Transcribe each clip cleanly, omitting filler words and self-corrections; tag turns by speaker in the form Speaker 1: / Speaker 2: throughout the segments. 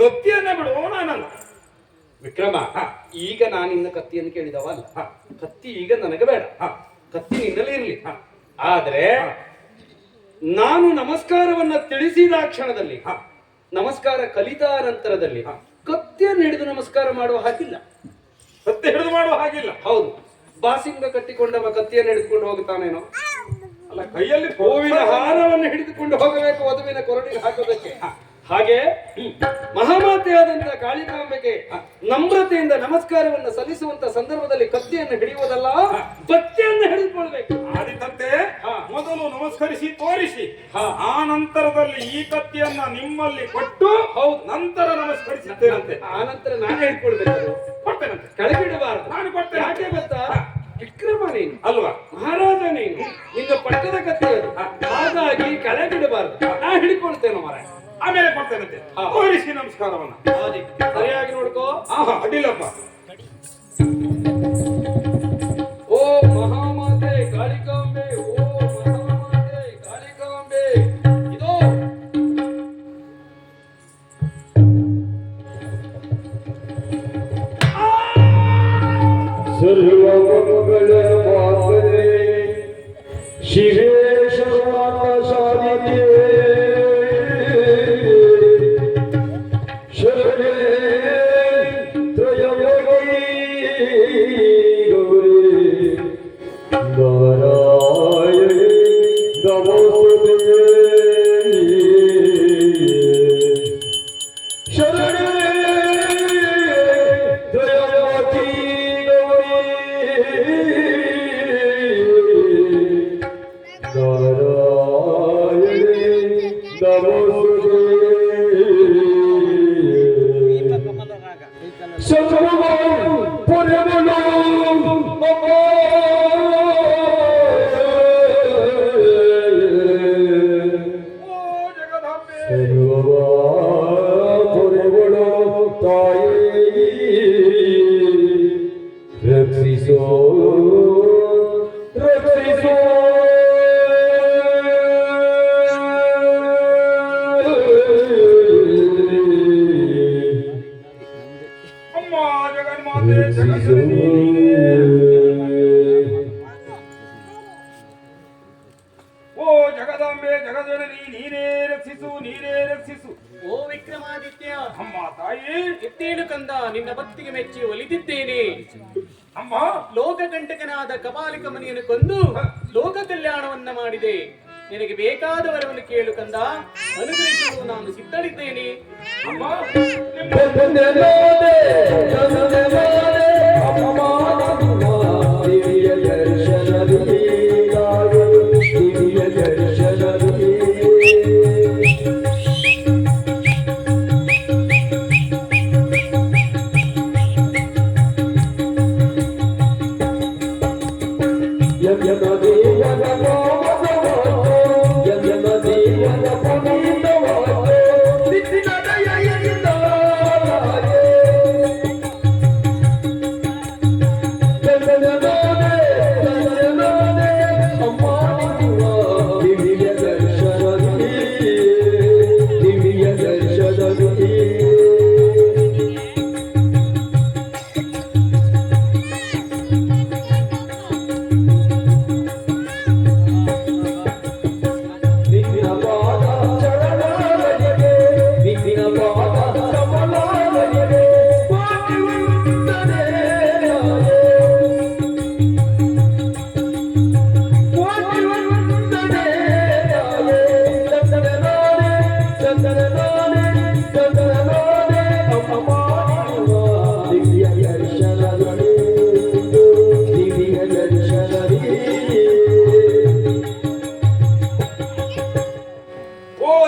Speaker 1: ಕತ್ತಿಯನ್ನ ಬಿಡುವ ನಾನಲ್ಲ.
Speaker 2: ವಿಕ್ರಮ, ಈಗ ನಾನಿನ್ನ ಕತ್ತಿಯನ್ನು ಕೇಳಿದವ ಅಲ್ಲ. ಕತ್ತಿ ಈಗ ನನಗೆ ಬೇಡ. ಕತ್ತಿ ನಿನ್ನಲ್ಲಿ ಇರಲಿ. ಆದ್ರೆ ನಾನು ನಮಸ್ಕಾರವನ್ನ ತಿಳಿಸಿದ ಕ್ಷಣದಲ್ಲಿ, ನಮಸ್ಕಾರ ಕಲಿತ ನಂತರದಲ್ಲಿ ಕತ್ತಿಯನ್ನು ಹಿಡಿದು ನಮಸ್ಕಾರ ಮಾಡುವ ಹಾಗಿಲ್ಲ.
Speaker 1: ಕತ್ತಿ ಹಿಡಿದು ಮಾಡುವ ಹಾಗಿಲ್ಲ.
Speaker 2: ಹೌದು, ಬಾಸಿಂಗ ಕಟ್ಟಿಕೊಂಡವ ಕತ್ತಿಯನ್ನು ಹಿಡಿದುಕೊಂಡು ಹೋಗುತ್ತಾನೇನೋ.
Speaker 1: ಅಲ್ಲ, ಕೈಯಲ್ಲಿ
Speaker 2: ಹೂವಿನ ಹಾರವನ್ನು ಹಿಡಿದುಕೊಂಡು ಹೋಗಬೇಕು ವಧುವಿನ ಕೊರಳಿಗೆ ಹಾಕೋದಕ್ಕೆ. ಹಾಗೆ ಮಹಾಮಾತೆಯಾದಂತಹ ಕಾಳಿಕಾಂಬೆಗೆ ನಮ್ರತೆಯಿಂದ ನಮಸ್ಕಾರವನ್ನು ಸಲ್ಲಿಸುವಂತ ಸಂದರ್ಭದಲ್ಲಿ ಕತ್ತಿಯನ್ನು ಹಿಡಿಯುವುದಲ್ಲ, ಬತ್ತಿಯನ್ನು ಹಿಡಿದುಕೊಳ್ಬೇಕು.
Speaker 1: ಆದಿತಂತೆ ಮೊದಲು ನಮಸ್ಕರಿಸಿ ತೋರಿಸಿ, ಆ ನಂತರದಲ್ಲಿ ಈ ಕತ್ತಿಯನ್ನ ನಿಮ್ಮಲ್ಲಿ ಕೊಟ್ಟು, ಹೌದು, ನಂತರ ನಮಸ್ಕರಿಸಿದ್ದೇನಂತೆ.
Speaker 2: ಆ ನಂತರ ನಾನೇ ಹಿಡ್ಕೊಳ್ಬೇಕು.
Speaker 1: ಕೊಡ್ತೇನಂತೆ.
Speaker 2: ಕೆಳಗಿಡಬಾರದು.
Speaker 1: ನಾನು ಕೊಡ್ತೇನೆ.
Speaker 2: ಯಾಕೆ ಗೊತ್ತಾ? ವಿಕ್ರಮ ನೀನು
Speaker 1: ಅಲ್ವಾ,
Speaker 2: ಮಹಾರಾಜ ನೀನು, ನಿನ್ನ ಪಟ್ಟದ ಕತ್ತಿ ಅದು. ಹಾಗಾಗಿ ಕೆಳಗಿಡಬಾರದು. ನಾ ಹಿಡ್ಕೊಳ್ತೇನೆ ಮರ.
Speaker 1: ಆಮೇಲೆ ಕೊಡ್ತೇನಂತೆ. ತೋರಿಸಿ ನಮಸ್ಕಾರವನ್ನ
Speaker 2: ಸರಿಯಾಗಿ ನೋಡ್ಕೋ.
Speaker 1: ಅಡ್ಡಿಲ್ಲಪ್ಪ.
Speaker 2: ಓ ಮಹಾಮಾತೆ ಕಾಳಿಕಾಂಬೆ, ಓ ಮಹಾಮಾತೆ ಕಾಳಿಕಾಂಬೆ. ಇದು
Speaker 3: ಸರ್ವಮಂಗಳ ಮಾತರೆ ಶಿವೇ ಶರಣಾಥ ಶಾಲಿಕೆ ಶರಣೆ ತ್ರಯಮಯಿ ಗೌರಿ ನಾರಾಯಣಿ ನಮೋಸ್ತುತೇ ಶರಣೆ ತ್ರಯಮತಿ ರಕ್ಷಿಸೋ ರಕ್ಷಿಸೋ
Speaker 1: ಅಮ್ಮ ಜಗನ್ಮಾತೆ ಜಗಜ್ಜನನಿ, ಓ ಜಗದಾಂಬೆ ಜಗಜ್ಜನನಿ, ನೀನೇ ರಕ್ಷಿಸು, ನೀನೇ ರಕ್ಷಿಸು.
Speaker 4: ಓ ವಿಕ್ರಮಾದಿತ್ಯ,
Speaker 1: ಅಮ್ಮ ತಾಯಿ,
Speaker 4: ಎತ್ತೇಳು ಕಂದ, ನಿನ್ನ ಭಕ್ತಿಗೆ ಮೆಚ್ಚಿ ಒಲಿದಿದ್ದೇನೆ.
Speaker 1: ಅಮ್ಮ
Speaker 4: ಲೋಕಕಂಟಕನಾದ ಕಪಾಲಿಕ ಮನೆಯನ್ನು ಕೊಂದು ಲೋಕ ಕಲ್ಯಾಣವನ್ನ ಮಾಡಿದೆ. ನಿನಗೆ ಬೇಕಾದ ವರವನ್ನು ಕೇಳು ಕಂದ, ಅನುಗ್ರಹಿಸಲು ನಾನು ಸಿದ್ಧಳಿದ್ದೇನೆ.
Speaker 1: ಅಮ್ಮ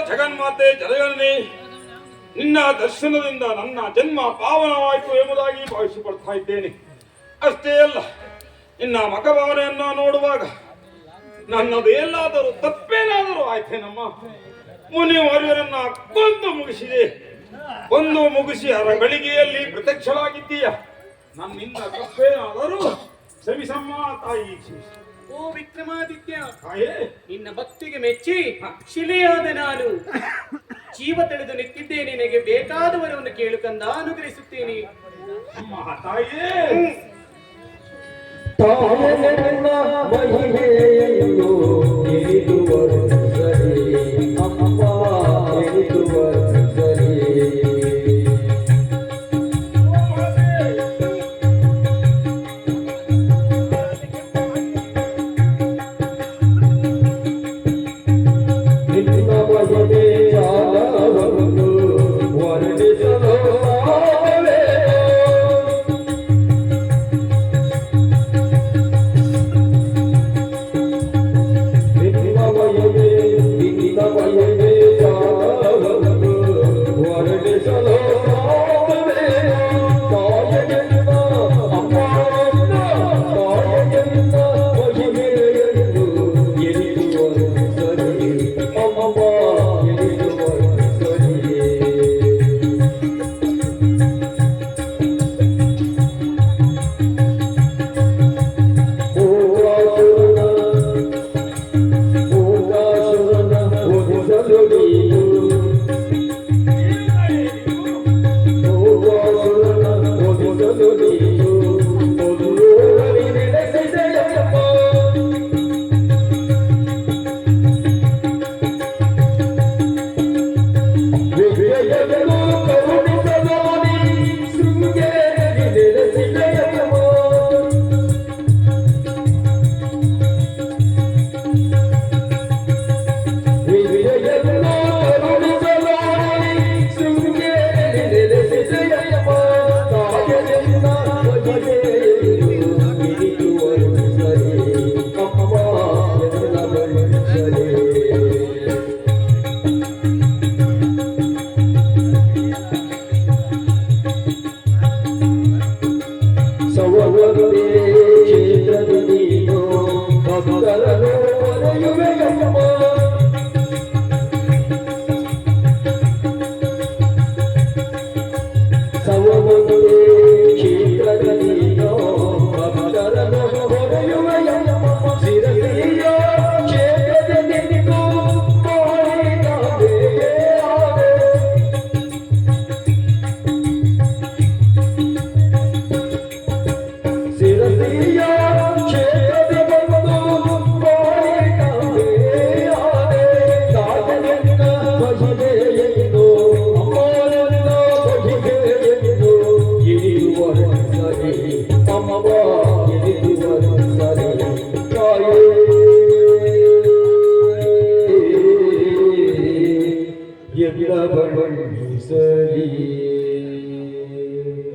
Speaker 1: ಜಗನ್ಮಾತೆ ಜಗಜ್ಜನನಿ, ನಿನ್ನ ದರ್ಶನದಿಂದ ನನ್ನ ಜನ್ಮ ಪಾವನವಾಯಿತು ಎಂಬುದಾಗಿ ಭಾವಿಸಿಕೊಳ್ತಾ ಇದ್ದೇನೆ. ಅಷ್ಟೇ ಅಲ್ಲ, ನಿನ್ನ ಮಖಭಾವನೆಯನ್ನ ನೋಡುವಾಗ ನನ್ನದು ಎಲ್ಲಾದರೂ ತಪ್ಪೇನಾದರೂ ಆಯ್ತೇನಮ್ಮ. ಮುನಿವರ್ಯರನ್ನ ಕೊಂದು ಮುಗಿಸಿದೆ. ಒಂದು ಮುಗಿಸಿ ಗಳಿಗೆಯಲ್ಲಿ ಪ್ರತ್ಯಕ್ಷವಾಗಿದ್ದೀಯ. ನನ್ನಿಂದ ತಪ್ಪೇನಾದರೂ ಕ್ಷಮಿಸಮ್ಮ ತಾಯಿ, ಕ್ಷಮಿಸ.
Speaker 4: ಓ ವಿಕ್ರಮಾದಿತ್ಯ,
Speaker 1: ತಾಯೇ,
Speaker 4: ನಿನ್ನ ಭಕ್ತಿಗೆ ಮೆಚ್ಚಿ ಶಿಲೆಯಾದ ನಾನು ಜೀವ ತೆಳೆದು ನಿಂತಿದ್ದೇನೆ. ನಿನಗೆ ಬೇಕಾದವರನ್ನು ಕೇಳು ಕಂದ, ಅನುಗ್ರಹಿಸುತ್ತೇನೆ.
Speaker 1: ತಾಯೇ
Speaker 3: ತಾಯನ ಮಹಿಮೆಯನ್ನು ತಿಳಿದುವರು ಸರಿ ಅಪ್ಪ ತಿಳಿದುವರು ಸರಿ ನಿನ್ನ ಮಹಿಮೆ ಜಾಲವನ್ನು ವರ್ಣಿಸಲು ಸಾಲವೇ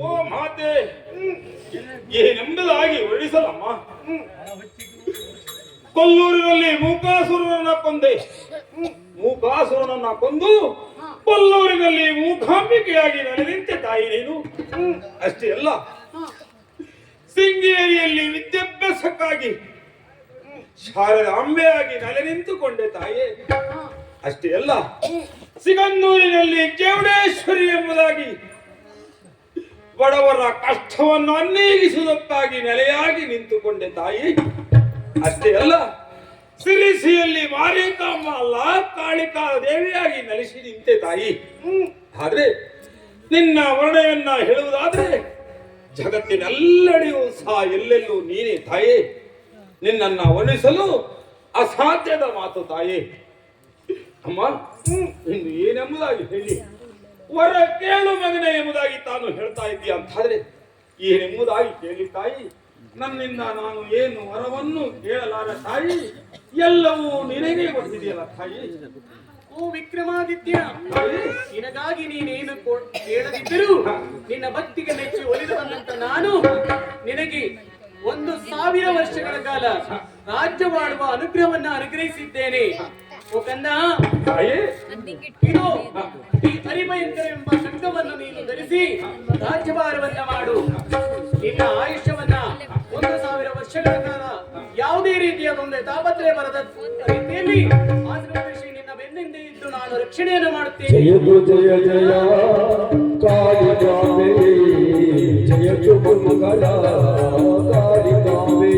Speaker 1: ಓ ಮಾತೆ ಏನೆಂಬುದಾಗಿ ವರ್ಣಿಸಲಮ್ಮ. ಕೊಲ್ಲೂರಿನಲ್ಲಿ ಮೂಕಾಸುರನನ್ನ ಕೊಂದೆ. ಮೂಕಾಸುರನನ್ನ ಕೊಂದು ಕೊಲ್ಲೂರಿನಲ್ಲಿ ಮೂಕಾಂಬಿಕೆಯಾಗಿ ನೆಲೆನಿಂತೆ ತಾಯಿ ನೀನು. ಅಷ್ಟೇ ಅಲ್ಲ, ಶೃಂಗೇರಿಯಲ್ಲಿ ವಿದ್ಯಾಭ್ಯಾಸಕ್ಕಾಗಿ ಶಾರದ ಅಂಬೆಯಾಗಿ ನೆಲೆ ನಿಂತುಕೊಂಡೆ ತಾಯೇ. ಅಷ್ಟೇ ಅಲ್ಲ, ಸಿಗಂದೂರಿನಲ್ಲಿ ಚೌಡೇಶ್ವರಿ ಎಂಬುದಾಗಿ ಬಡವರ ಕಷ್ಟವನ್ನು ಅನ್ನೀಗಿಸುವುದಕ್ಕಾಗಿ ನೆಲೆಯಾಗಿ ನಿಂತುಕೊಂಡೆ ತಾಯಿ. ಅಷ್ಟೇ ಅಲ್ಲ, ಸಿರಿಸಿಯಲ್ಲಿ ಮಾರಿಕಾಂಬ ಅಲ್ಲ ಕಾಳಿಕಾ ದೇವಿಯಾಗಿ ನೆಲೆಸಿ ನಿಂತೆ ತಾಯಿ. ಆದ್ರೆ ನಿನ್ನ ವರ್ಣೆಯನ್ನ ಹೇಳುವುದಾದ್ರೆ ಜಗತ್ತಿನೆಲ್ಲಡೆಯೂ ಸಹ ಎಲ್ಲೆಲ್ಲೂ ನೀನೇ ತಾಯಿ. ನಿನ್ನನ್ನ ವರ್ಣಿಸಲು ಅಸಾಧ್ಯದ ಮಾತು ತಾಯಿ. ಅಮ್ಮ, ಇನ್ನು ಏನೆಂಬುದಾಗಿ ಹೇಳಿ, ವರ ಕೇಳು ಮಗನೇ ಎಂಬುದಾಗಿ ತಾನು ಹೇಳ್ತಾ ಇದ್ದೀಯ ಅಂತಾದ್ರೆ ಏನೆಂಬುದಾಗಿ ಕೇಳಿ ತಾಯಿ. ನನ್ನಿಂದ ನಾನು ಏನು ವರವನ್ನು ಕೇಳಲಾರ ತಾಯಿ, ಎಲ್ಲವೂ ನಿನಗೆ ಕೊಟ್ಟಿದೆಯಲ್ಲ ತಾಯಿ.
Speaker 4: ಓ ವಿಕ್ರಮಾದಿತ್ಯ, ನಿನಗಾಗಿ ನೀನೇನು ಕೇಳದಿದ್ದರೂ ನಿನ್ನ ಭಕ್ತಿಗೆ ಮೆಚ್ಚಿ ಒಲಿದು ಬಂದಂತ ನಾನು ನಿನಗೆ 1000 ವರ್ಷಗಳ ಕಾಲ ರಾಜ್ಯವಾಡುವ ಅನುಗ್ರಹವನ್ನ ಅನುಗ್ರಹಿಸಿದ್ದೇನೆ. ಓ ಕಂದ, ಇದು ಈ ಹರಿಭಯಂಕರ ಎಂಬ ಶಂಖವನ್ನು ನೀನು ಧರಿಸಿ ರಾಜ್ಯಭಾರವನ್ನ ಮಾಡು. ನಿನ್ನ ಆಯುಷ್ಯವನ್ನ 1000 ವರ್ಷಗಳ ಕಾಲ ಯಾವುದೇ ರೀತಿಯ ಒಂದು ತಾಪತ್ರಯ ಬರದ ರೀತಿಯಲ್ಲಿ ಆಶೀರ್ವದಿಸಿ ನಿನ್ನ ಬೆನ್ನಿಂದ ಇದ್ದು ನಾನು ರಕ್ಷಣೆಯನ್ನು ಮಾಡುತ್ತೇನೆ.
Speaker 3: ಜಯ ಜಯ ಜಯ ಕಾಳಿಕಾಂಬೆ, ಜಯ ಮಂಗಳ ಕಾಳಿಕಾಂಬೆ.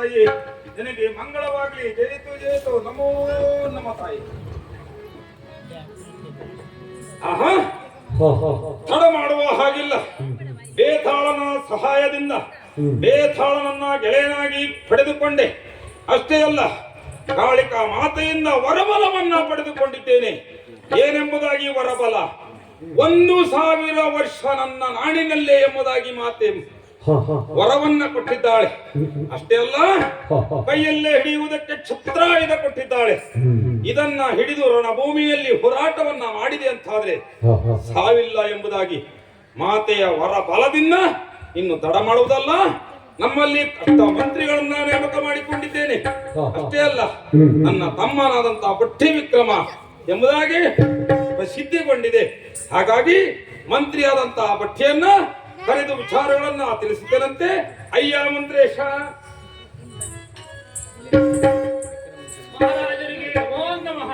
Speaker 1: ತಾಯಿ, ನಿನಗೆ ಮಂಗಳವಾಗಲಿ. ಜಯಿತು ಜಯಿತು. ನಮೋ ನಮ ತಾಯಿ. ಆಹಾ, ತಡ ಮಾಡುವ ಹಾಗಿಲ್ಲ. ಬೇತಾಳನ ಸಹಾಯದಿಂದ ಬೇತಾಳನನ್ನ ಗೆಳೆಯನಾಗಿ ಪಡೆದುಕೊಂಡೆ. ಅಷ್ಟೇ ಅಲ್ಲ, ಕಾಳಿಕಾ ಮಾತೆಯಿಂದ ವರಬಲವನ್ನ ಪಡೆದುಕೊಂಡಿದ್ದೇನೆ. ಏನೆಂಬುದಾಗಿ ವರಬಲ? 1000 ವರ್ಷ ನನ್ನ ನಾಡಿನಲ್ಲೇ ಎಂಬುದಾಗಿ ಮಾತೆ ವರವನ್ನ ಕೊಟ್ಟಿದ್ದಾಳೆ. ಅಷ್ಟೇ ಅಲ್ಲ, ಕೈಯಲ್ಲೇ ಹಿಡಿಯುವುದಕ್ಕೆ ಛತ್ರಾಯುಧ ಕೊಟ್ಟಿದ್ದಾಳೆ. ಇದನ್ನ ಹಿಡಿದು ರಣಭೂಮಿಯಲ್ಲಿ ಹೋರಾಟವನ್ನ ಮಾಡಿದೆ ಅಂತಾದ್ರೆ ಸಾವಿಲ್ಲ ಎಂಬುದಾಗಿ ಮಾತೆಯ ವರ ಬಲದಿಂದ ಇನ್ನು ತಡ ಮಾಡುವುದಲ್ಲ, ನಮ್ಮಲ್ಲಿ ಕಷ್ಟ ಮಂತ್ರಿಗಳನ್ನ ನೇಮಕ ಮಾಡಿಕೊಂಡಿದ್ದೇನೆ. ಅಷ್ಟೇ ಅಲ್ಲ, ನನ್ನ ತಮ್ಮನಾದಂತಹ ಭಟ್ಟಿ ವಿಕ್ರಮ ಎಂಬುದಾಗಿ ಪ್ರಸಿದ್ಧಿಗೊಂಡಿದೆ. ಹಾಗಾಗಿ ಮಂತ್ರಿಯಾದಂತಹ ಭಟ್ಟಿಯನ್ನ ಕರೆದು ವಿಚಾರಗಳನ್ನ ತಿಳಿಸಿದ್ದೇನಂತೆ. ಅಯ್ಯ ಮಂತ್ರೇಶ.
Speaker 4: ಮಹಾರಾಜರಿಗೆ ನಮೋ ನಮಃ.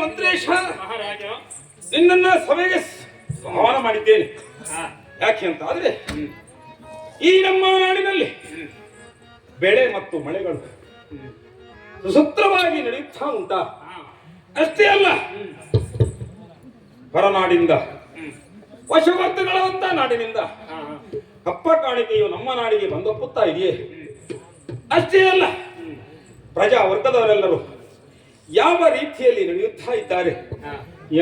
Speaker 1: ಮಂತ್ರೇಶ.
Speaker 4: ಮಹಾರಾಜ,
Speaker 1: ನಿನ್ನನ್ನ ಸಭೆಗೆ ಆಹ್ವಾನ ಮಾಡಿದ್ದೇನೆ. ಯಾಕೆ ಅಂತ ಆದ್ರೆ, ಈ ನಮ್ಮ ನಾಡಿನಲ್ಲಿ ಬೆಳೆ ಮತ್ತು ಮಳೆಗಳು ಸುಸೂತ್ರವಾಗಿ ನಡೆಯುತ್ತಾ ಉಂಟಾ? ಅಷ್ಟೇ ಅಲ್ಲ, ಹೊರನಾಡಿಂದ ವಶವರ್ತಗಳಂತ ನಾಡಿನಿಂದ ಕಪ್ಪ ಕಾಣಿಕೆಯು ನಮ್ಮ ನಾಡಿಗೆ ಬಂದೊಪ್ಪುತ್ತಾ ಇದೆಯೇ? ಅಷ್ಟೇ ಅಲ್ಲ, ಪ್ರಜಾ ವರ್ಗದವರೆಲ್ಲರೂ ಯಾವ ರೀತಿಯಲ್ಲಿ ನಡೆಯುತ್ತಾ ಇದ್ದಾರೆ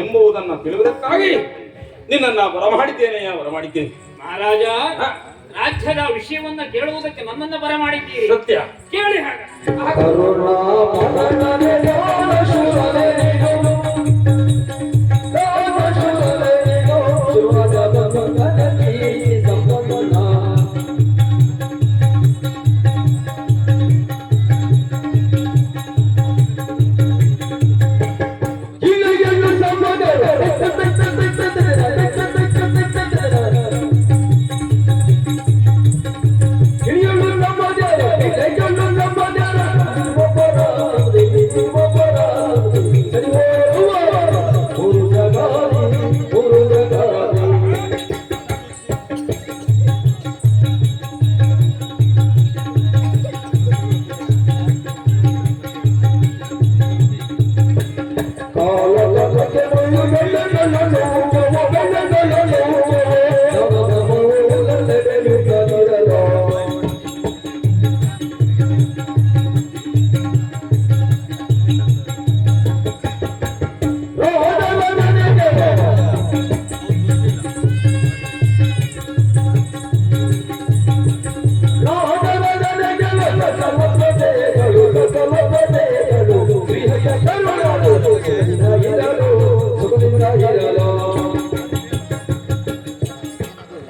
Speaker 1: ಎಂಬುದನ್ನು ತಿಳಿಯುವುದಕ್ಕಾಗಿ ನಿನ್ನನ್ನು ಬರಮಾಡಿದ್ದೇನೆ.
Speaker 4: ಮಹಾರಾಜ, ರಾಜ್ಯದ ವಿಷಯವನ್ನ ಕೇಳುವುದಕ್ಕೆ ನನ್ನನ್ನು ಬರಮಾಡಿದ್ದೀರಿ.
Speaker 1: ಸತ್ಯ.
Speaker 4: ಕೇಳಿ ಹಾಗೆ.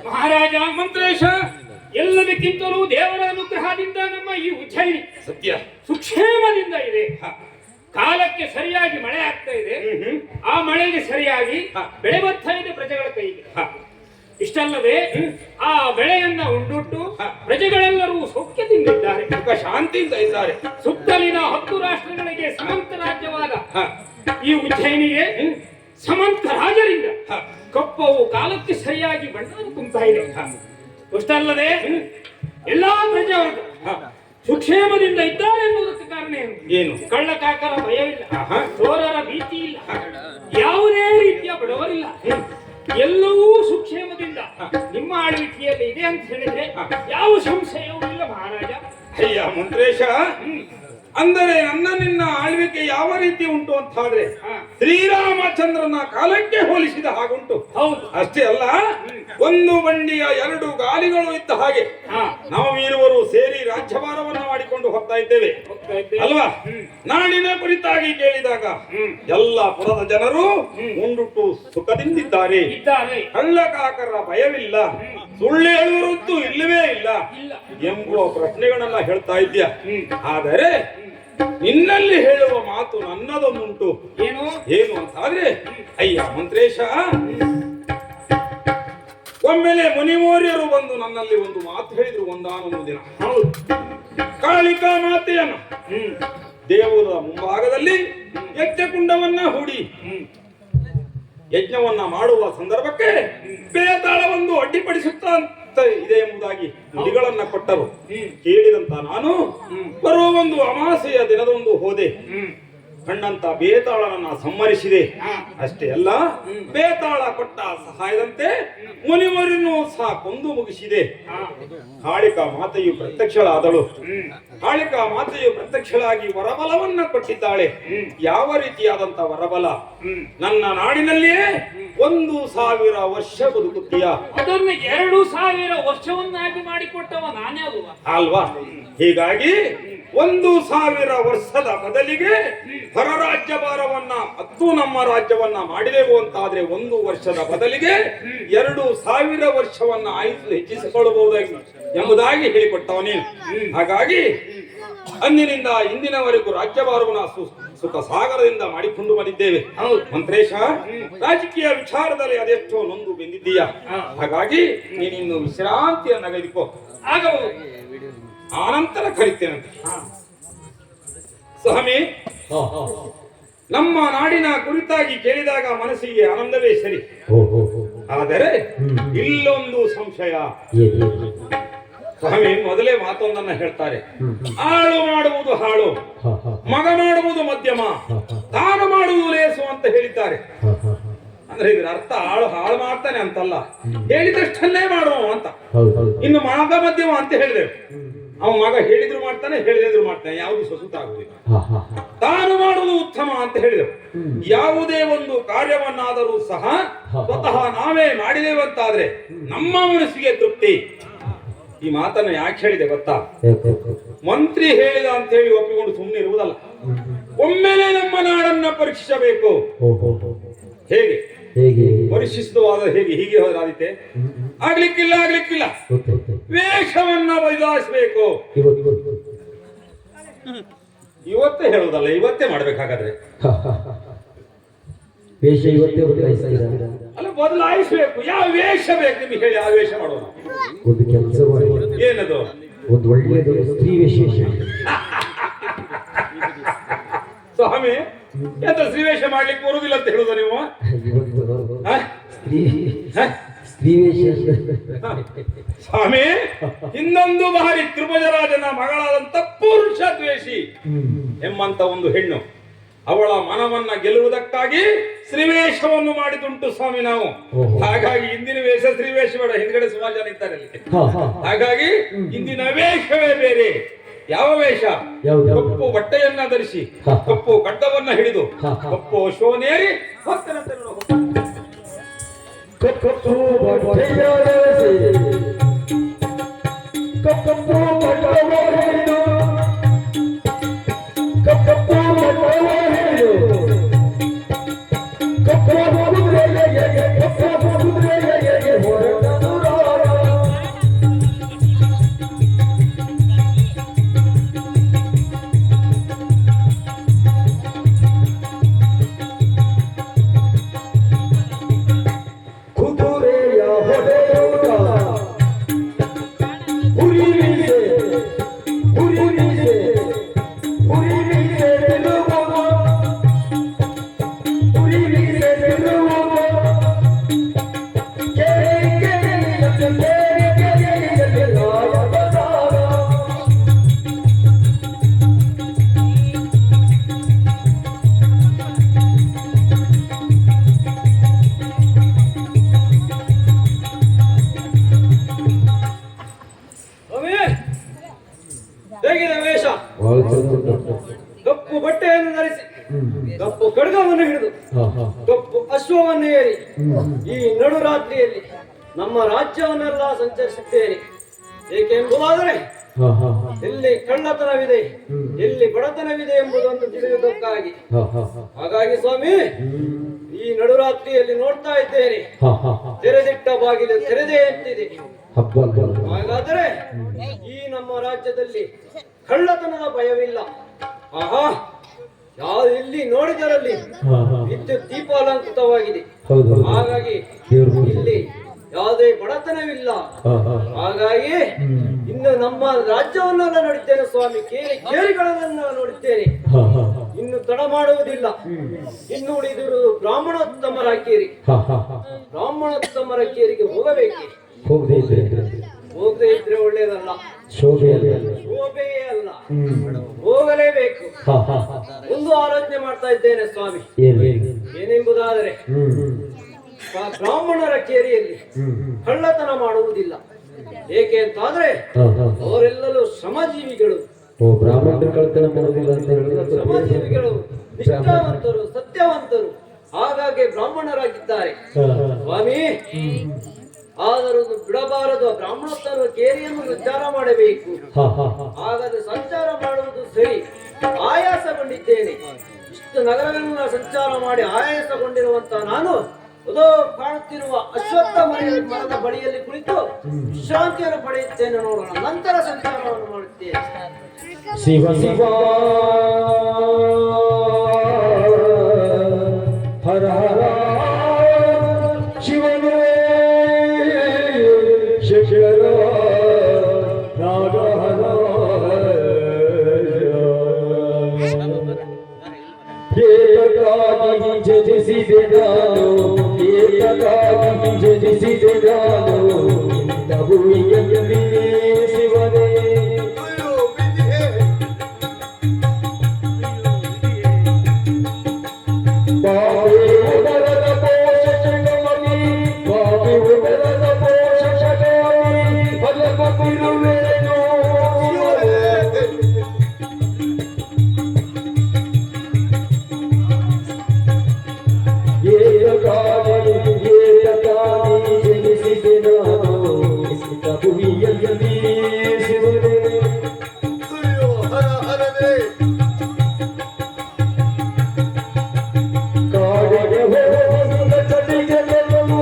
Speaker 4: ಮಹಾರಾಜ, ಮಂತ್ರೇಶ, ಎಲ್ಲದಕ್ಕಿಂತಲೂ ದೇವರ ಅನುಗ್ರಹದಿಂದ ನಮ್ಮ ಈ ಉಜ್ಜಯಿನಿ
Speaker 1: ಸತ್ಯ
Speaker 4: ಸುಕ್ಷೇಮದಿಂದ ಇದೆ. ಕಾಲಕ್ಕೆ ಸರಿಯಾಗಿ ಮಳೆ ಆಗ್ತಾ ಇದೆ. ಆ ಮಳೆಗೆ ಸರಿಯಾಗಿ ಬೆಳೆ ಬರ್ತಾ ಇದೆ ಪ್ರಜೆಗಳ ಕೈಗೆ. ಇಷ್ಟಲ್ಲದೆ ಆ ಬೆಳೆಯನ್ನ ಉಂಡುಟ್ಟು ಪ್ರಜೆಗಳೆಲ್ಲರೂ ಸೌಖ್ಯದಿಂದಿದ್ದಾರೆ,
Speaker 1: ಸುಖ ಶಾಂತಿಯಿಂದ ಇದ್ದಾರೆ.
Speaker 4: ಸುತ್ತಲಿನ 10 ರಾಷ್ಟ್ರಗಳಿಗೆ ಸಮಂತ ರಾಜ್ಯವಾದ ಈ ಉಜ್ಜಯಿನಿಗೆ ಸಮಂತ ರಾಜರಿಂದ ಕಪ್ಪವು ಕಾಲಕ್ಕೆ ಸರಿಯಾಗಿ ಬಂಡಾರ ತುಂಬುತ್ತಾ ಇದೆ. ಅಷ್ಟಲ್ಲದೆ ಎಲ್ಲಾ ಪ್ರಜೆವರ್ಗ ಸುಕ್ಷೇಮದಿಂದ ಇದ್ದಾರೆ ಎನ್ನುವುದಕ್ಕೆ ಕಾರಣ ಏನು?
Speaker 1: ಏನು?
Speaker 4: ಕಳ್ಳ ಕಾಕರ ಭಯವಿಲ್ಲ,
Speaker 1: ಆಹಾ.
Speaker 4: ಚೋರರ ಭೀತಿ ಇಲ್ಲ, ಯಾವುದೇ ರೀತಿಯ ಬಡವರಿಲ್ಲ, ಎಲ್ಲವೂ ಸುಕ್ಷೇಮದಿಂದ ನಿಮ್ಮ ಆಳ್ವಿಕೆಯಲ್ಲಿ ಇದೆ ಅಂತ ಹೇಳಿದ್ರೆ ಯಾವ ಸಂಶಯವೂ ಇಲ್ಲ ಮಹಾರಾಜ.
Speaker 1: ಅಯ್ಯ ಮಂತ್ರೇಶ, ಅಂದರೆ ನನ್ನ ನಿನ್ನ ಆಳ್ವಿಕೆ ಯಾವ ರೀತಿ ಉಂಟು ಅಂತ ಆದ್ರೆ ಶ್ರೀರಾಮಚಂದ್ರನ ಕಾಲಕ್ಕೆ ಹೋಲಿಸಿದ ಹಾಗುಂಟು.
Speaker 4: ಹೌದು.
Speaker 1: ಅಷ್ಟೇ ಅಲ್ಲ, ಒಂದು ಬಂಡಿಯ 2 ಗಾಲಿಗಳು ಇದ್ದ ಹಾಗೆ
Speaker 4: ಹಾ.
Speaker 1: ನಾವು ಇರುವರು ಸೇರಿ ರಾಜ್ಯಭಾರವನ್ನ ಮಾಡಿಕೊಂಡು ಹೋಗ್ತಾ ಇದ್ದೇವೆ ಅಲ್ವಾ? ನಾಡಿನ ಕುರಿತಾಗಿ ಕೇಳಿದಾಗ ಎಲ್ಲ ಪುರದ ಜನರು ಉಂಡುಟ್ಟು ಸುಖದಿಂದಿದ್ದಾರೆ. ಕಳ್ಳಕಾಕರ ಭಯವಿಲ್ಲ, ಸುಳ್ಳು ಹೇಳುವರಂತೂ ಇಲ್ಲವೇ ಇಲ್ಲ ಎಂಬುವ ಪ್ರಶ್ನೆಗಳನ್ನ ಹೇಳ್ತಾ ಇದ್ಯಾ. ಆದರೆ ನಿನ್ನಲ್ಲಿ ಹೇಳುವ ಮಾತು ನನ್ನದೊಂದುಂಟು.
Speaker 4: ಏನು
Speaker 1: ಏನು ಅಂತಾದ್ರೆ, ಅಯ್ಯ ಮಂತ್ರೇಶ, ಒಮ್ಮೆಲೆ ಮುನಿಮೋರ್ಯರು ಬಂದು ನನ್ನಲ್ಲಿ ಒಂದು ಮಾತು ಹೇಳಿದ್ರು ಒಂದಾನೊಂದು ದಿನ. ಕಾಳಿಕಾ ಮಾತೆಯನ್ನು ದೇವರ ಮುಂಭಾಗದಲ್ಲಿ ಯಜ್ಞಕುಂಡವನ್ನ ಹೂಡಿ ಯಜ್ಞವನ್ನ ಮಾಡುವ ಸಂದರ್ಭಕ್ಕೆ ಬೇತಾಳವೊಂದು ಅಡ್ಡಿಪಡಿಸುತ್ತಾ ಇದೆ ಎಂಬುದಾಗಿ ನುಡಿಗಳನ್ನ ಕೊಟ್ಟರು. ಕೇಳಿದಂತ ನಾನು ಬರುವ ಒಂದು ಅಮಾಸೆಯ ದಿನದೊಂದು ಹೋದೆ. ಕಂಡಂತ ಬೇತಾಳನನ್ನ ಸಂಹರಿಸಿದೆ. ಅಷ್ಟೇ ಅಲ್ಲ, ಬೇತಾಳ ಕೊಟ್ಟ ಸಹಾಯದಂತೆ ಮುನಿವರನ್ನು ಸಹ ಕೊಂದು ಮುಗಿಸಿದೆ. ಕಾಳಿಕಾ ಮಾತೆಯು ಪ್ರತ್ಯಕ್ಷಳಾದಳು. ಕಾಳಿಕಾ ಮಾತೆಯು ಪ್ರತ್ಯಕ್ಷಳಾಗಿ ವರಬಲವನ್ನ ಕೊಟ್ಟಿದ್ದಾಳೆ. ಯಾವ ರೀತಿಯಾದಂತ ವರಬಲ? ನನ್ನ ನಾಡಿನಲ್ಲಿಯೇ 1000 ವರ್ಷ ಬದುಕುತ್ತೀಯ.
Speaker 4: ಅದನ್ನು 2000 ವರ್ಷವನ್ನಾಗಿ ಮಾಡಿಕೊಟ್ಟವ ನಾನೇ
Speaker 1: ಅಲ್ವಾ? ಹೀಗಾಗಿ 1000 ವರ್ಷದ ಬದಲಿಗೆ ಹೊರ ರಾಜ್ಯಭಾರವನ್ನ ನಮ್ಮ ರಾಜ್ಯವನ್ನ ಮಾಡಿದೆವು ಅಂತಾದ್ರೆ 1 ವರ್ಷದ ಬದಲಿಗೆ 2000 ವರ್ಷವನ್ನ ಆಯುಷ್ ಹೆಚ್ಚಿಸಿಕೊಳ್ಳಬಹುದಾಗಿ ಎಂಬುದಾಗಿ ಹೇಳಿಕೊಟ್ಟವನೇ. ಹಾಗಾಗಿ ಅಂದಿನಿಂದ ಇಂದಿನವರೆಗೂ ರಾಜ್ಯಭಾರವನ್ನ ಸುಖ ಸಾಗರದಿಂದ ಮಾಡಿಕೊಂಡು ಬಂದಿದ್ದೇವೆ. ಮಂತ್ರೇಶ, ರಾಜಕೀಯ ವಿಚಾರದಲ್ಲಿ ಅದೆಷ್ಟೋ ನೊಂದು ಬೆಂದಿದ್ದೀಯ. ಹಾಗಾಗಿ ನೀನಿನ್ನು ವಿಶ್ರಾಂತಿಯನ್ನ ತೆಗೆದುಕೋ. ಆನಂತರ ಕರಿತೇನಂತೆ. ಸ್ವಾಮಿ, ನಮ್ಮ ನಾಡಿನ ಕುರಿತಾಗಿ ಕೇಳಿದಾಗ ಮನಸ್ಸಿಗೆ ಆನಂದವೇ ಸರಿ. ಆದರೆ ಇಲ್ಲೊಂದು ಸಂಶಯ. ಸ್ವಾಮಿ ಮೊದಲೇ ಮಾತೊಂದನ್ನ ಹೇಳ್ತಾರೆ, ಆಳು ಮಾಡುವುದು ಹಾಳು, ಮಗ ಮಾಡುವುದು ಮಧ್ಯಮ, ತಾನು ಮಾಡುವುದು ಲೇಸು ಅಂತ ಹೇಳಿದ್ದಾರೆ. ಅಂದ್ರೆ ಇದರ ಅರ್ಥ ಹಾಳು ಮಾಡ್ತಾನೆ ಅಂತಲ್ಲ, ಹೇಳಿದಷ್ಟನ್ನೇ ಮಾಡುವ ಅಂತ. ಇನ್ನು ಮಗ ಮಧ್ಯಮ ಅಂತ ಹೇಳಿದೆವು. ಅವ ಮಗ ಹೇಳಿದ್ರು ಮಾಡ್ತಾನೆ, ಹೇಳಿದ್ರು ಮಾಡ್ತಾನೆ, ಯಾವುದು ಸ್ವಸುತ ಆಗುದಿಲ್ಲ. ತಾನು ಮಾಡುವುದು ಉತ್ತಮ ಅಂತ ಹೇಳಿದೆವು. ಯಾವುದೇ ಒಂದು ಕಾರ್ಯವನ್ನಾದರೂ ಸಹ ಸ್ವತಃ ನಾವೇ ಮಾಡಿದೆವಂತಾದ್ರೆ ನಮ್ಮ ಮನಸ್ಸಿಗೆ ತೃಪ್ತಿ. ಈ ಮಾತನ್ನು ಯಾಕೆ ಹೇಳಿದೆ ಗೊತ್ತಾ? ಮಂತ್ರಿ ಹೇಳಿದ ಅಂತ ಹೇಳಿ ಒಪ್ಪಿಕೊಂಡು ಸುಮ್ಮನೆ ಇರುವುದಲ್ಲ. ಒಮ್ಮೆಲೆ ನಮ್ಮ ನಾಡನ್ನ ಪರೀಕ್ಷಿಸಬೇಕು. ಹೇಗೆ ಪರೀಕ್ಷಿಸುವುದಾದ್ರೆ ಹೇಗೆ? ಹೀಗೆ ಹೋದ್ರಾದಿತ್ತೆ ಆಗ್ಲಿಕ್ಕಿಲ್ಲ. ವೇಷವನ್ನ ಬದಲಾಯಿಸಬೇಕು. ಇವತ್ತೇ ಹೇಳುವುದಲ್ಲ, ಇವತ್ತೇ ಮಾಡ್ಬೇಕಾಗಾದ್ರೆ
Speaker 3: ವೇಷ ಇವತ್ತೇ ಬದಲಾಯಿಸ್ತೀರಾ?
Speaker 1: ಅಲ್ಲ, ಬದಲಾಯಿಸಬೇಕು. ಯಾವ ವೇಷ ಬೇಕು ನಿಮಗೆ ಹೇಳಿ, ಆ ವೇಷ ಮಾಡೋಣ.
Speaker 3: ಒಂದು ಕೆಲಸ ಮಾಡಿ.
Speaker 1: ಏನದು?
Speaker 3: ಒಂದು ಒಳ್ಳೆಯದು ಸ್ತ್ರೀ ವೇಷ.
Speaker 1: ಸ್ವಾಮಿ, ಎಂತ ಸ್ತ್ರೀವೇಷ ಮಾಡ್ಲಿಕ್ಕೆ ಬರುವುದಿಲ್ಲ ಅಂತ ಹೇಳುದ ನೀವು?
Speaker 3: ಸ್ತ್ರೀ ವೇಷ
Speaker 1: ಸ್ವಾಮಿ, ಇನ್ನೊಂದು ಬಾರಿ ತ್ರಿಭುಜರಾಜನ ಮಗಳಾದಂತ ಪುರುಷ ದ್ವೇಷಿ ಎಂಬಂತ ಒಂದು ಹೆಣ್ಣು, ಅವಳ ಮನವನ್ನ ಗೆಲ್ಲುವುದಕ್ಕಾಗಿ ಸ್ತ್ರೀವೇಷವನ್ನು ಮಾಡಿದುಂಟು ಸ್ವಾಮಿ ನಾವು. ಹಾಗಾಗಿ ಇಂದಿನ ವೇಷ ಸ್ತ್ರೀವೇಷ ಬೇಡ, ಹಿಂದ್ಗಡೆ ಸುಮಾರು ಜನ ಇದ್ದಾರೆ ಅಲ್ಲಿ. ಹಾಗಾಗಿ ಇಂದಿನ ವೇಷವೇ ಬೇರೆ. ಯಾವ ವೇಷ? ಕಪ್ಪು ಬಟ್ಟೆಯನ್ನ ಧರಿಸಿ, ಕಪ್ಪು ಖಡ್ಗವನ್ನ ಹಿಡಿದು, ಕಪ್ಪು ಅಶ್ವನೇರಿ ಭಕ್ತನಂತೆ
Speaker 3: ಹುರಿ
Speaker 5: ಖಡ್ಗವನ್ನು ಹಿಡಿದು
Speaker 3: ಹಾ ಹಾ
Speaker 5: ಕಪ್ಪು ಅಶ್ವವನ್ನು ಏರಿ ಈ ನಡುರಾತ್ರಿಯಲ್ಲಿ ನಮ್ಮ ರಾಜ್ಯವನ್ನೆಲ್ಲ ಸಂಚರಿಸುತ್ತೇನೆ. ಏಕೆಂಬುದಾದರೆ
Speaker 3: ಹಾ ಹಾ ಹಾ
Speaker 5: ಎಲ್ಲಿ ಕಳ್ಳತನವಿದೆ, ಎಲ್ಲಿ ಬಡತನವಿದೆ ಎಂಬುದನ್ನು ತಿಳಿಯುವುದಕ್ಕಾಗಿ.
Speaker 3: ಹಾ ಹಾ ಹಾ
Speaker 5: ಹಾಗಾಗಿ ಸ್ವಾಮಿ, ಈ ನಡುರಾತ್ರಿಯಲ್ಲಿ ನೋಡ್ತಾ ಇದ್ದೇನೆ,
Speaker 3: ಹಾ ಹಾ ಹಾ
Speaker 5: ತೆರೆದಿಟ್ಟ ಬಾಗಿಲು ತೆರೆದೇ ಅಂತಿದೆ.
Speaker 3: ಹಬ್ಬ ಹಬ್ಬ
Speaker 5: ಹಾಗಾದರೆ ಈ ನಮ್ಮ ರಾಜ್ಯದಲ್ಲಿ ಕಳ್ಳತನದ ಭಯವಿಲ್ಲ. ಆಹಾ, ಎಲ್ಲಿ ನೋಡಿದರಲ್ಲಿ
Speaker 3: ಹಾ ಹಾ
Speaker 5: ವಿದ್ಯುತ್ ದೀಪಾಲಂಕೃತವಾಗಿದೆ.
Speaker 3: ಹೌದು
Speaker 5: ಹಾಗಾಗಿ
Speaker 3: ದೇವ್ರು
Speaker 5: ಇಲ್ಲಿ ಯಾವುದೇ ಬಡತನವಿಲ್ಲ.
Speaker 3: ಹಾ ಹಾ
Speaker 5: ಹಾಗಾಗಿ ಇನ್ನು ನಮ್ಮ ರಾಜ್ಯವನ್ನೆಲ್ಲ ನೋಡಿದ್ದೇನೆ ಸ್ವಾಮಿ, ಕೇರಿಗಳನ್ನೆಲ್ಲ ನೋಡಿದ್ದೇನೆ.
Speaker 3: ಹಾ ಹಾ ಹಾ
Speaker 5: ಇನ್ನು ತಡ ಮಾಡುವುದಿಲ್ಲ. ಇನ್ನು ಉಳಿದಿರು ಬ್ರಾಹ್ಮಣೋತ್ತಮರ ಕೇರಿ.
Speaker 3: ಹಾ ಹಾ ಹಾ
Speaker 5: ಬ್ರಾಹ್ಮಣೋತ್ತಮರ ಕೇರಿಗೆ ಹೋಗಬೇಕೆ?
Speaker 3: ಹೋಗದೆ ಇದ್ರೆ
Speaker 5: ಹೋಗದೆ ಇದ್ರೆ ಒಳ್ಳೇದಲ್ಲ,
Speaker 3: ಶೋಭೆ ಅಲ್ಲ.
Speaker 5: ಶೋಭೆಯೇ ಅಲ್ಲ, ಹೋಗಲೇಬೇಕು.
Speaker 3: ಹಾ ಹಾ ಹಾ
Speaker 5: ಒಂದು ಆಲೋಚನೆ ಮಾಡ್ತಾ ಇದ್ದೇನೆ ಸ್ವಾಮಿ.
Speaker 3: ಏನು
Speaker 5: ಏನೆಂಬುದಾದರೆ ಬ್ರಾಹ್ಮಣರ ಕೇರಿಯಲ್ಲಿ ಕಳ್ಳತನ ಮಾಡುವುದಿಲ್ಲ. ಏಕೆ ಅಂತಾದ್ರೆ
Speaker 3: ಹಾ ಹಾ
Speaker 5: ಅವರೆಲ್ಲರೂ ಶ್ರಮಜೀವಿಗಳು.
Speaker 3: ಓ ಬ್ರಾಹ್ಮಣರು ಕಳ್ತನ ಮಾಡೋದಿಲ್ಲ ಅಂತ ಹೇಳಿದ್ರೆ
Speaker 5: ಶ್ರಮಜೀವಿಗಳು, ನಿಷ್ಠಾವಂತರು, ಸತ್ಯವಂತರು, ಹಾಗಾಗಿ ಬ್ರಾಹ್ಮಣರಾಗಿದ್ದಾರೆ
Speaker 3: ಹಾ ಹಾ
Speaker 5: ಸ್ವಾಮಿ. ಆದರೂ ಬಿಡಬಾರದು, ಬ್ರಾಹ್ಮಣೋತ್ತರ ಕೇರಿಯನ್ನು ಸಂಚಾರ ಮಾಡಬೇಕು.
Speaker 3: ಹಾ ಹಾ ಹಾ
Speaker 5: ಹಾಗಾದ್ರೆ ಸಂಚಾರ ಮಾಡುವುದು ಸರಿ. ಆಯಾಸಗೊಂಡಿದ್ದೇನೆ. ಇಷ್ಟು ನಗರಗಳನ್ನ ಸಂಚಾರ ಮಾಡಿ ಆಯಾಸಗೊಂಡಿರುವಂತ ನಾನು ಅದೋ ಕಾಣುತ್ತಿರುವ ಅಶ್ವತ್ಥ ಮರದ ಬಳಿಯಲ್ಲಿ ಕುಳಿತು ವಿಶ್ರಾಂತಿಯನ್ನು ಪಡೆಯುತ್ತೇನೆ. ನೋಡೋಣ, ನಂತರ ಸಂಚಾರವನ್ನು ಮಾಡುತ್ತೇನೆ.
Speaker 3: ಶಿವ ಶಿವ ಹರ ಹರ ಶಿವನೇ ಶಂಕರ ನಾಗಹರ ಏಕಕಾಗಿ ಜಜಿಸಿದೆ ನಾನು, ಏಕಕಾಗಿ ಜಜಿಸಿದೆ ನಾನು ಇಂಥ ಭೂಮಿಯಲ್ಲಿ ಶಿವನೇ. ಬಾವಿ ಉದರದ ಪೋಷಕಮಣಿ, ಬಾವಿ ಉದರದ ಪೋಷಕಮಣಿ, ಬಲಪತಿರುವೆನು ಏಕಕಾಗಿ ಏಕಕಾಗಿ ಜನಿಸಿದೆ ನಾನು ಇಂಥ ಭೂಮಿಯಲ್ಲಿ ಶಿವನೇ. ಕಾಡಿಗೆ ಹೋಗುವ ಕಡೆಗೆ ಗೆಲ್ಲಲು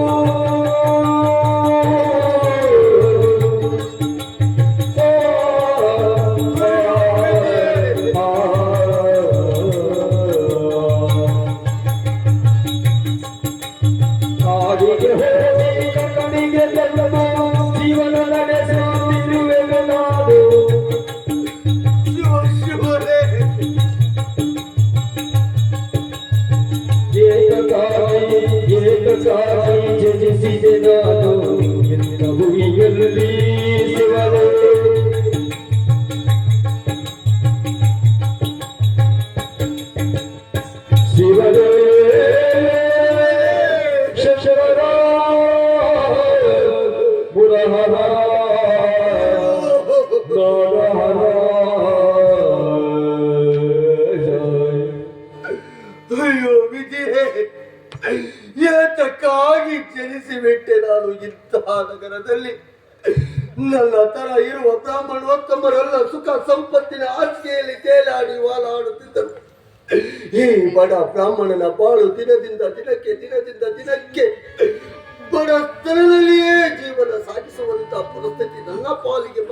Speaker 3: ಕಾಡಿಗೆ ಹೋಗಿ ಕಡೆಗೆ ಗೆಲ್ಲಲು ಜೀವನ ನಡೆಸುತ್ತಿರುವೆನು ನಾನು. ಏಕಕಾಗಿ ಜನಿಸಿದೆ ನಾನು ಇಂಥ ಭೂಮಿಯಲ್ಲಿ ಶಿವನೇ. ಶಿವನೇ ಶಂಕರ ಮುರಹರ ನಾಗಹರ
Speaker 6: ಅಯ್ಯೋ ವಿಜಯ, ಏತಕ್ಕಾಗಿ ಜನಿಸಿಬಿಟ್ಟೆ ನಾನು ಇಂತಹ ನಗರದಲ್ಲಿ. ನನ್ನ ತರ ಇರುವ ಬ್ರಾಹ್ಮಣೋತ್ತಮರೆಲ್ಲ ಸುಖ ಸಂಪತ್ತಿನ ಆಸೆಯಲ್ಲಿ ತೇಲಾಡಿ ವಾಲಾಡುತ್ತಿದ್ದರು. ಈ ಬಡ ಬ್ರಾಹ್ಮಣನ ಬಾಳು ದಿನದಿಂದ ದಿನಕ್ಕೆ ಬಡತನದಲ್ಲಿಯೇ ಜೀವನ ಸಾಗಿಸುವಂತ ಪರಿಸ್ಥಿತಿ ನನ್ನ ಪಾಲಿಗೆ